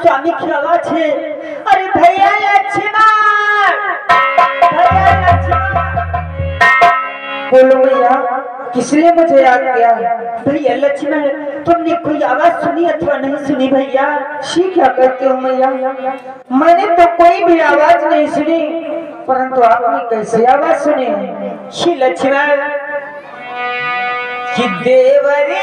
स्वामी की आवाज है। अरे भैया लक्ष्मण, भैया लक्ष्मण। बोलो भैया, किसने मुझे याद किया? भैया लक्ष्मण, तुमने कोई आवाज सुनी अथवा नहीं सुनी भैया? शी क्या कहते हो मैया? मैंने तो कोई भी आवाज नहीं सुनी, परंतु आपने कैसे आवाज सुनी? श्री लक्ष्मण कि देवरी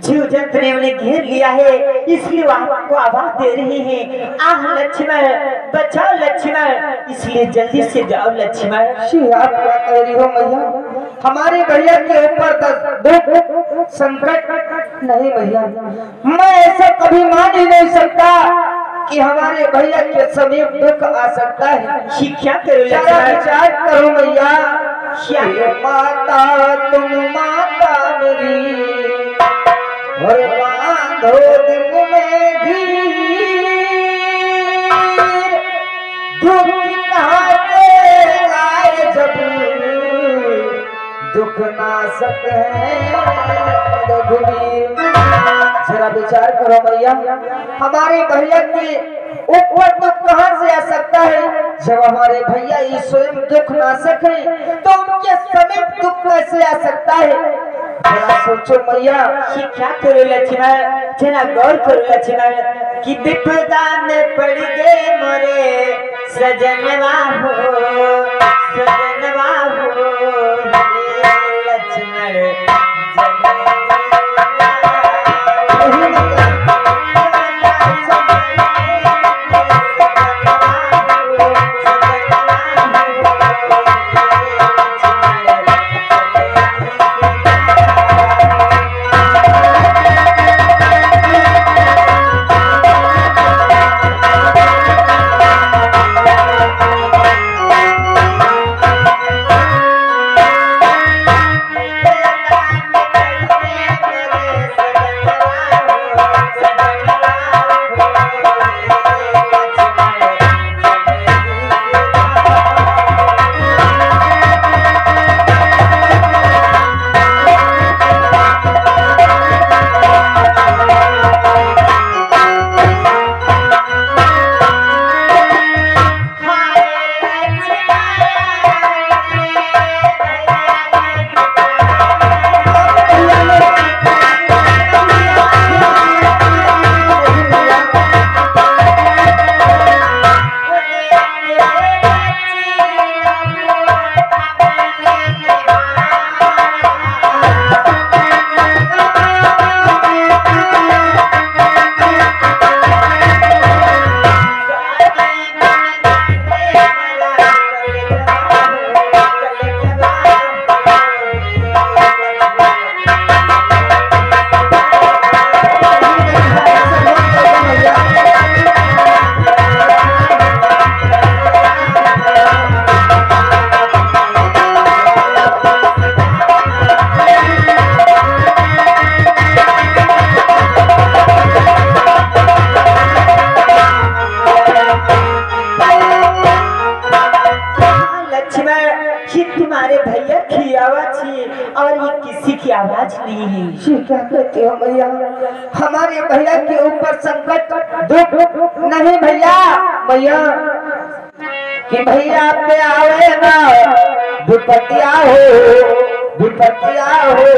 जीव जंतु ने उन्हें घेर लिया है, इसलिए वो आपको आवाज दे रही है। आह लक्ष्मण, बचाओ लक्ष्मण, इसलिए जल्दी से जाओ लक्ष्मण। आप क्या कह रही हो मैया? हमारे भैया के ऊपर दुख संकट नहीं भैया, मैं ऐसा कभी मान ही नहीं सकता कि हमारे भैया के समीप दुख आ सकता है। क्या करो विचार करो मैया। माता तुम माता मेरी, और बांधो दिल में धीर, दुख कहाँ से आए जब दुख ना सके रघुवीर। जरा विचार करो भैया, हमारे भैया के ऊपर दुख कहाँ से आ सकता है? जब हमारे भैया ये स्वयं दुख ना सके तो उनके समीप दुख कैसे आ सकता है? जरा सोचो मैया। क्या करो लक्ष्मण, जरा गौर करो लक्ष्मण कि विपदा में पड़ गए मोरे सजनवा हो, सजनवा हो लक्ष्मण। किसी की आवाज नहीं है। ये क्या कहते हो मैया? हमारे भैया के ऊपर संकट दुख नहीं भैया मैया कि भैया पे आवे ना विपत्तियां हो विपत्तियां हो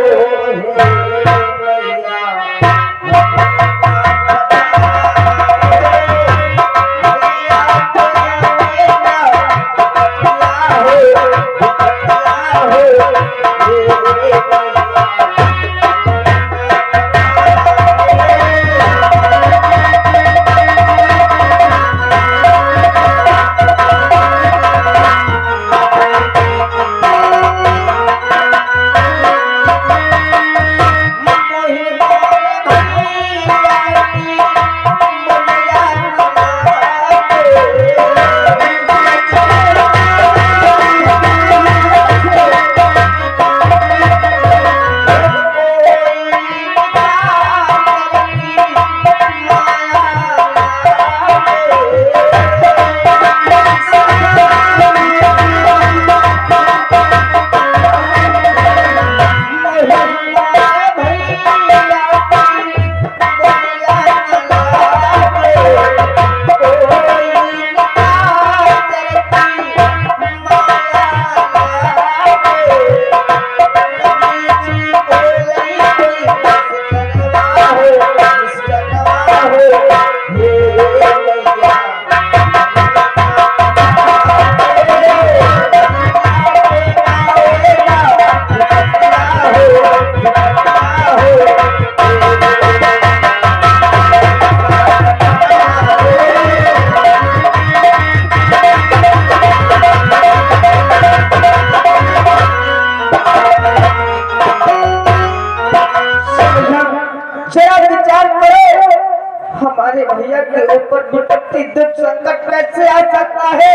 हमारे भैया के ऊपर विपत्ति दुख संकट कैसे आ सकता है?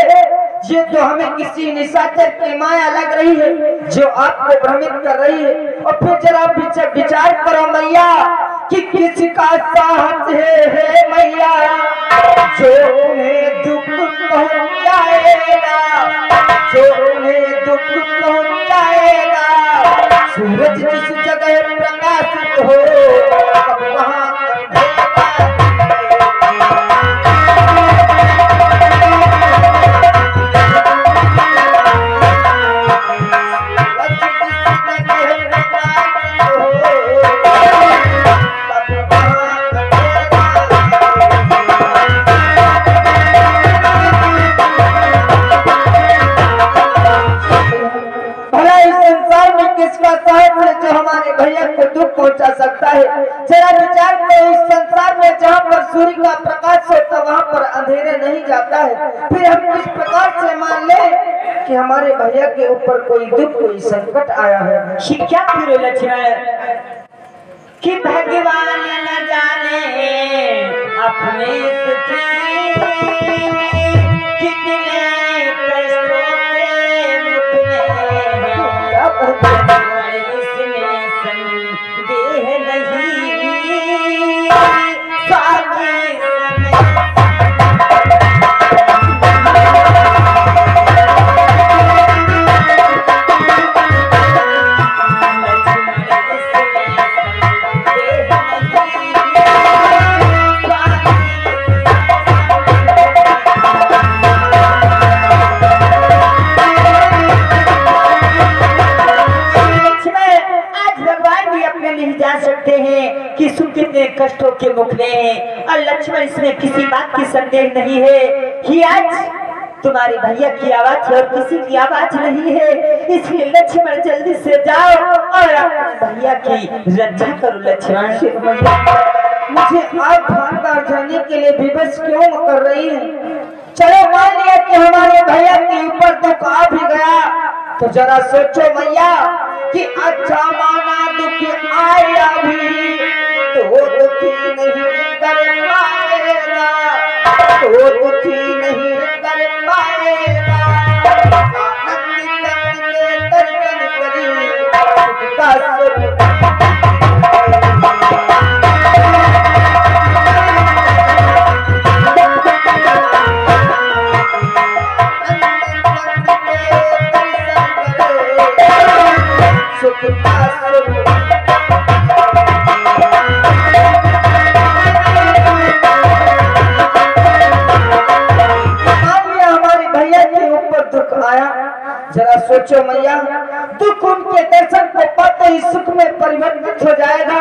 ये तो हमें किसी निशाचर की माया लग रही है जो आपको भ्रमित कर रही है। और फिर जरा विचार करो मैया कि किसका साहस है मैया जो उन्हें दुख पहुंचाएगा, जो उन्हें दुख पहुंचाएगा। सूरज जिस जगह प्रकाशित हो वहाँ जो हमारे भैया को दुख पहुंचा सकता है। जरा विचार करो, इस संसार में जहाँ पर सूर्य का प्रकाश होता वहाँ पर अंधेरे नहीं जाता है। फिर हम किस प्रकार से मान ले कि हमारे भैया के ऊपर कोई दुख कोई संकट आया है? क्या फिर लक्ष्मण कि भगवान न जाने अपने कितने कष्टों के मुख में कि सुन कितने कष्टों के मुख में है। और लक्ष्मण इसमें किसी बात की संदेह नहीं है कि आज तुम्हारे भैया की आवाज और किसी की आवाज नहीं है। इसलिए लक्ष्मण जल्दी से जाओ और अपने भैया की रक्षा करो। लक्ष्मण मुझे आप भागदार जाने के लिए विवश क्यों कर रही है? चलो मान लिया कि हमारे भैया के ऊपर दुख आ भी गया तो जरा सोचो मैया कि अच्छा माना दुख आया भी तो दुखी नहीं कर पाएगा, तो दुखी नहीं कर पाएगा। आनंद के दर्शन करी का सुख का जरा सोचो मैया, दुख उनके दर्शन को पाते ही सुख में परिवर्तित हो जाएगा,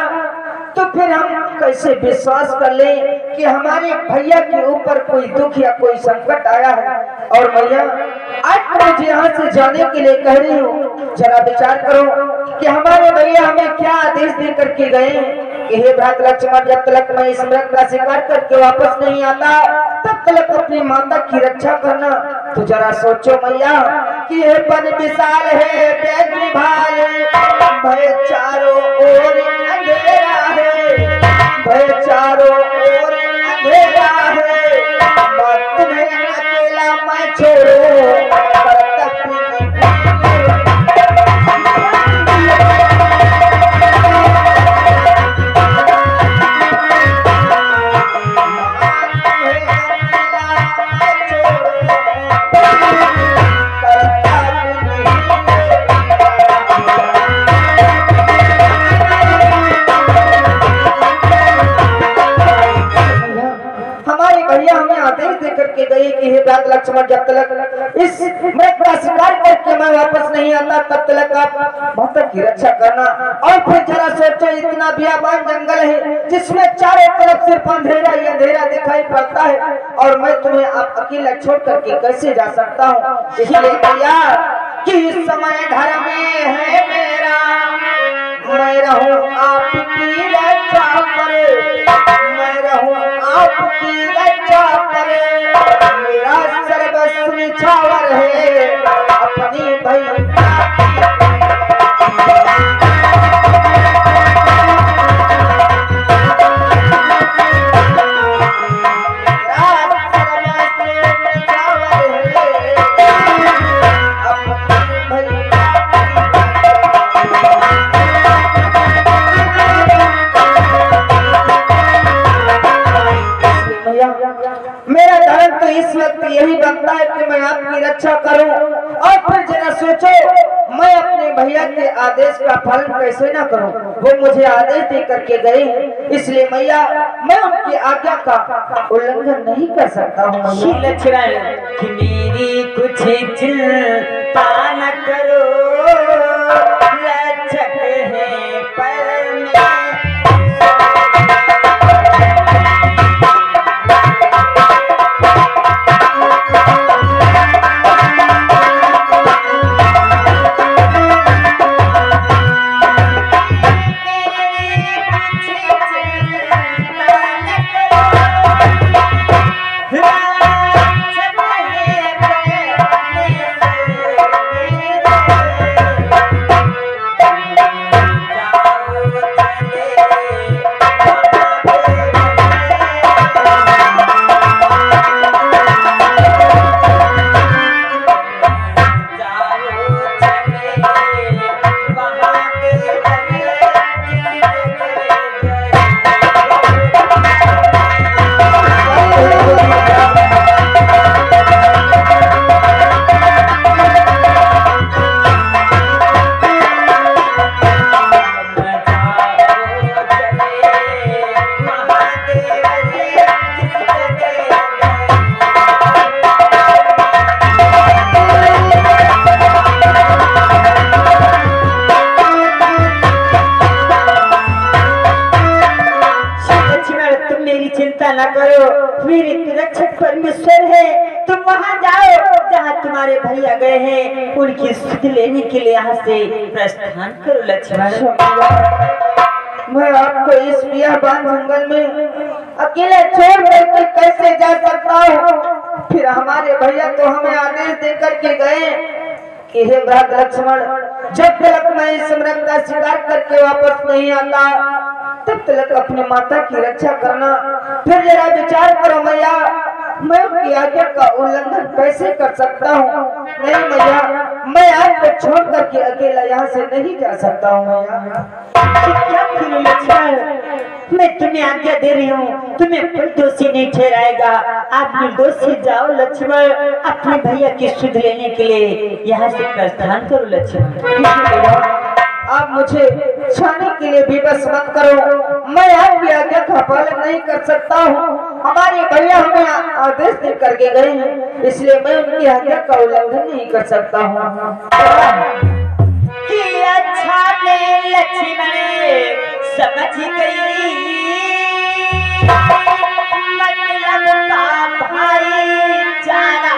तो फिर हम कैसे विश्वास कर ले कि हमारे भैया के ऊपर कोई दुख या कोई संकट आया है। और मैया आज मुझे यहाँ से जाने के लिए कह रही हूँ, जरा विचार करो कि हमारे भैया हमें क्या आदेश दे करके गए कि हे भ्रात लक्ष्मण, जब तक मैं इस मृग का शिकार करके वापस नहीं आता तब तक अपनी माता की रक्षा करना। तो जरा सोचो मैया कि यह पन विशाल है बैगनी भाल, भय चारों ओर अंधेरा है, भय चारों ओर अंधेरा है, मत तुम्हें अकेला मैं छोड़ो के गए कि हे भ्रात लक्ष्मण, जब तक इस मृग का शिकार करके मैं वापस नहीं आता तब तक आप माता की रक्षा करना। और फिर जरा सोचो, इतना बियाबान जंगल है जिसमें चारों तरफ सिर्फ अंधेरा ही अंधेरा दिखाई पड़ता है, और मैं तुम्हें आप अकेला छोड़ करके कैसे जा सकता हूँ। इसलिए भैया कि इस समय घर में है मेरा, मैं रहूं आपकी रक्षा पर, मैं रहूं आपकी रक्षा पर, मेरा सर्वस्व निछावर है अपनी भैया। मेरा धर्म तो इस वक्त यही बनता है कि मैं आपकी रक्षा करूं। और फिर जरा सोचो, मैं अपने भैया के आदेश का पालन कैसे ना करूं। वो मुझे आदेश दे करके गए, इसलिए मैया मैं उनकी आज्ञा का उल्लंघन नहीं कर सकता हूँ। लक्ष्मण कि मेरी कुछ चिंता न करो, रक्षक है पर न करो, मेरे रक्षक परमेश्वर है। तुम वहां जाओ जहां तुम्हारे भैया गए हैं, उनकी सुध लेने के लिए यहाँ से प्रस्थान करो लक्ष्मण। मैं आपको इस बियाबान जंगल में अकेले छोड़ करके कैसे जा सकता हूँ। फिर हमारे भैया तो हमें आदेश दे करके गए कि हे भ्रात लक्ष्मण, जब तक मैं इस मृग का शिकार करके वापस नहीं आता तब तक अपनी माता की रक्षा करना। फिर जरा विचार करो मैया, मैं उनकी आज्ञा का उल्लंघन कैसे कर सकता हूँ। नहीं मैया, मैं आपको छोड़ करके अकेला यहाँ से नहीं जा सकता हूँ मैया। मैं तुम्हें आज्ञा दे रही हूँ, तुम्हें कोई दोषी नहीं ठहराएगा। आप निर्दोषी जाओ लक्ष्मण, अपने भैया की सुध लेने के लिए यहाँ से प्रस्थान करो लक्ष्मण। आप मुझे छाने के लिए विवश मत करो। मैं आपकी आज्ञा का पालन नहीं कर सकता हूँ। हमारे भैया हमें आदेश दे करके गए हैं, इसलिए मैं उनकी आज्ञा का उल्लंघन नहीं कर सकता हूँ। कि अच्छा ने लक्ष्मण समझ गई मतलब का भाईचारा।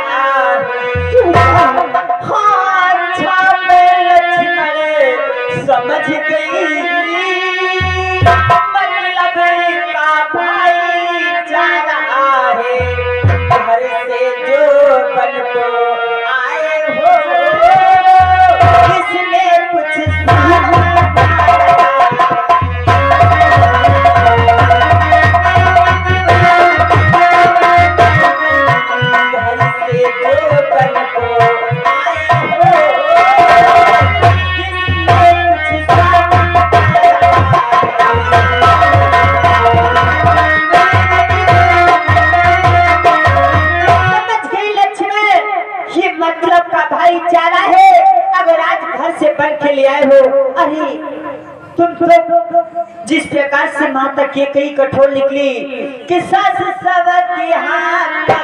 हाँ अच्छा में लक्ष्मण समझ गई मतलब का भाईचारा है। घर से जो बन को आए हो इसमें कुछ भाईचारा है। अगर आज घर से बन के ले आए हो, अरे तुम तो जिस प्रकार से माता के कई कठोर निकली कि सास सवत के हाथ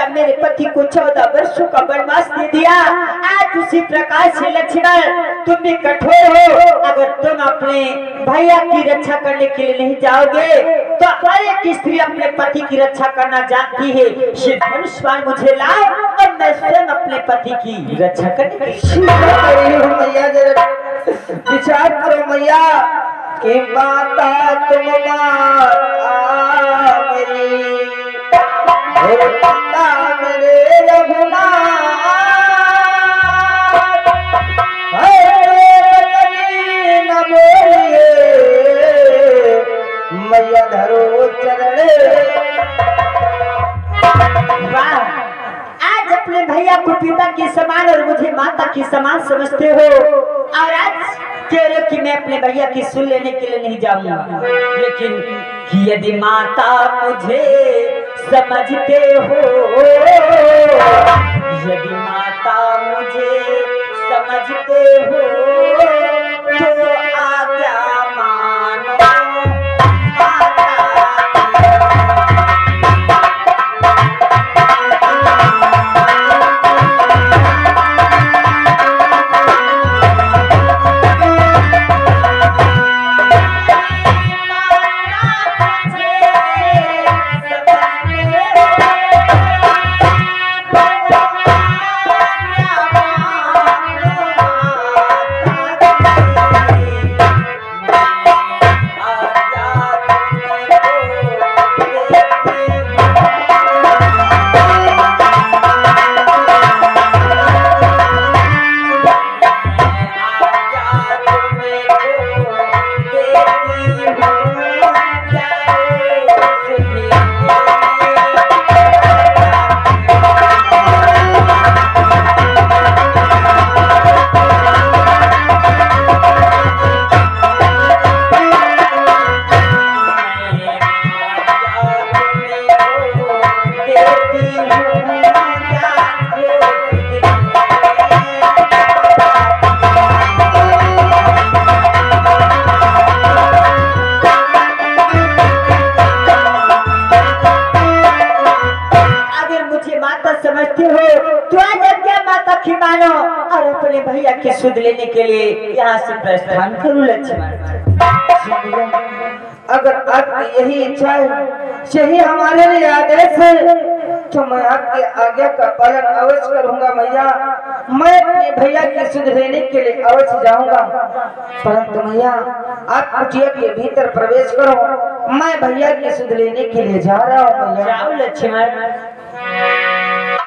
मेरे पति को 14 वर्षों का वनवास दे दिया। आज उसी प्रकार से लक्ष्मण तुम भी कठोर हो। अगर तुम अपने भैया की रक्षा करने के लिए नहीं जाओगे तो हर एक स्त्री अपने पति की रक्षा करना जानती है। ये धनुष्मान मुझे लाओ और मैं स्वयं अपने पति की रक्षा करने के लिए मैया जरा विचार करो मैया कि माता तुम मेरी मेरे रघुनाथ न बोलिए मैया धरो चरण। आज अपने भैया को पिता के समान और मुझे माता के समान समझते हो और आज कह रहे हो कि मैं अपने भैया की सुन लेने के लिए नहीं जाऊंगा। लेकिन यदि माता मुझे समझते हो, यदि माता मुझे समझते हो तो आज्ञा मानो समझते हो तो आज आज्ञा माता की मानो और अपने भैया की सुध लेने के लिए यहाँ से प्रस्थान करूँ लक्ष्मण। अगर आपकी यही इच्छा है, यही हमारे लिए आदेश है तो मैं आपकी आज्ञा का पालन अवश्य करूंगा मैया। मैं अपने भैया की सुध लेने के लिए अवश्य जाऊंगा, परंतु मैया आप कुटिया के भीतर प्रवेश करो, मैं भैया की सुध लेने के लिए जा रहा हूँ मैया। जाओ लक्ष्मण।